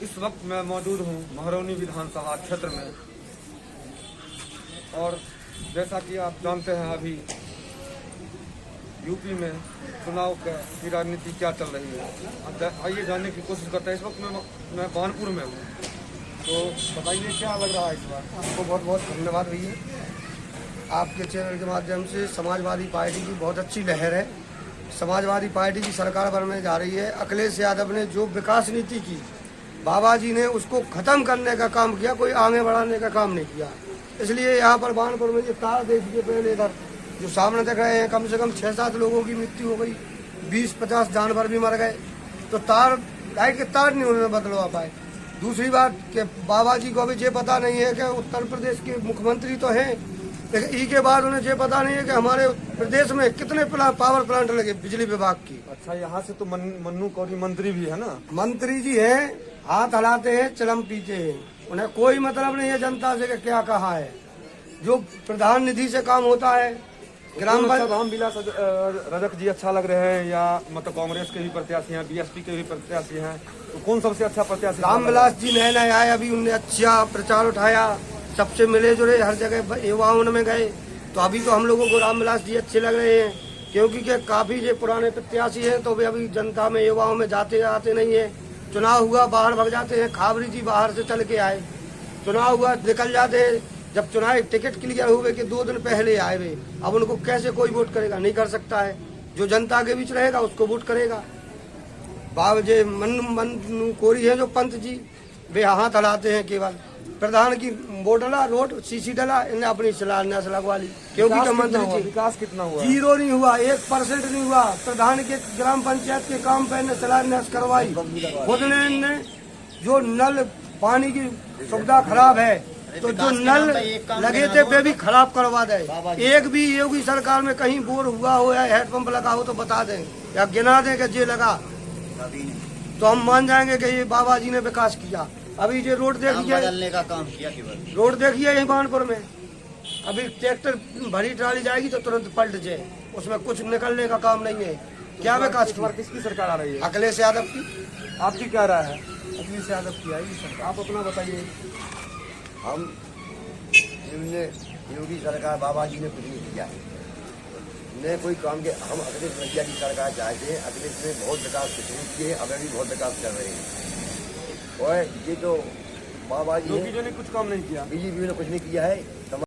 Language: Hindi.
इस वक्त मैं मौजूद हूँ महरौनी विधानसभा क्षेत्र में, और जैसा कि आप जानते हैं अभी यूपी में चुनाव की राजनीति क्या चल रही है। आइए जानने की कोशिश करते हैं। इस वक्त मैं बानपुर में हूँ, तो बताइए क्या लग रहा है इस बार। आपको बहुत बहुत धन्यवाद भैया। आपके चैनल के माध्यम से समाजवादी पार्टी की बहुत अच्छी लहर है। समाजवादी पार्टी की सरकार बनने जा रही है। अखिलेश यादव ने जो विकास नीति की, बाबा जी ने उसको खत्म करने का काम किया, कोई आगे बढ़ाने का काम नहीं किया। इसलिए यहाँ पर बानपुर में ये तार देखिए, पहले इधर जो सामने देख रहे हैं, कम से कम 6-7 लोगों की मृत्यु हो गई, 20-50 जानवर भी मर गए। तो तार, लाइट के तार नहीं उन्होंने बदलवा पाए। दूसरी बात कि बाबा जी को अभी ये पता नहीं है कि उत्तर प्रदेश के मुख्यमंत्री तो हैं, लेकिन ई के बाद उन्हें ये पता नहीं है कि हमारे प्रदेश में कितने पावर प्लांट लगे बिजली विभाग की। अच्छा, यहाँ से तो मन्नू कौरी मंत्री भी है ना। मंत्री जी हैं, हाथ हलाते हैं, चलम पीते हैं, उन्हें कोई मतलब नहीं है जनता से कि क्या कहा है। जो प्रधान निधि से काम होता है, ग्राम रामविलास रजक जी अच्छा लग रहे हैं, या मतलब कांग्रेस के भी प्रत्याशी हैं, बीएसपी के भी प्रत्याशी हैं, तो कौन सबसे अच्छा प्रत्याशी? रामविलास जी नए नए आए, अभी उनने अच्छा प्रचार उठाया, सबसे मिले जुले, हर जगह युवाओं में गए। तो अभी तो हम लोगों को रामविलास जी अच्छे लग रहे हैं, क्योंकि के काफी जो पुराने प्रत्याशी हैं तो वे अभी जनता में, युवाओं में जाते आते नहीं है। चुनाव हुआ बाहर भग जाते हैं। खाबरी जी बाहर से चल के आए, चुनाव हुआ निकल जाते हैं। जब चुनाव टिकट क्लियर हुए कि 2 दिन पहले आए वे, अब उनको कैसे कोई वोट करेगा? नहीं कर सकता है। जो जनता के बीच रहेगा उसको वोट करेगा। बाबा जी मन्नू कोरी है जो पंत जी, वे हाथ हलाते हैं केवल। प्रधान की वोट डला, रोड सीसी डला, इन्हें अपनी शिलान्यास लगवा ली, क्योंकि मंत्री जी विकास कितना हुआ? 0 नहीं हुआ, 1% नहीं हुआ। प्रधान के ग्राम पंचायत के काम पे इन्हें शिलान्यास करवाई। खुद ने जो नल पानी की सुविधा खराब है, तो जो नल लगे थे वे भी खराब करवा दे। एक भी योगी सरकार में कहीं बोर हुआ हो या हेडपंप लगा हो तो बता दें, या गिना दें कि ये लगा, तो हम मान जाएंगे कि ये बाबा जी ने विकास किया। अभी ये रोड देखिए, बदलने का काम किया केवल। रोड देखिए यही बानपुर में, अभी ट्रैक्टर भरी ट्राली जाएगी तो तुरंत पलट जाए, उसमें कुछ निकलने का काम नहीं है। क्या विकास किया? किसकी सरकार आ रही है? अखिलेश यादव की। आपकी क्या राय है? अखिलेश यादव की आएगी सरकार। आप अपना बताइए। हम योगी सरकार, बाबा जी ने कुछ नहीं किया है, ने कोई काम के। हम अखिलेश भैया की सरकार चाहते हैं। अखिलेश ने बहुत विकास किए, अभी भी बहुत विकास कर रहे हैं। और ये जो बाबा जी ने कुछ काम नहीं किया, बीजेपी ने कुछ नहीं किया है।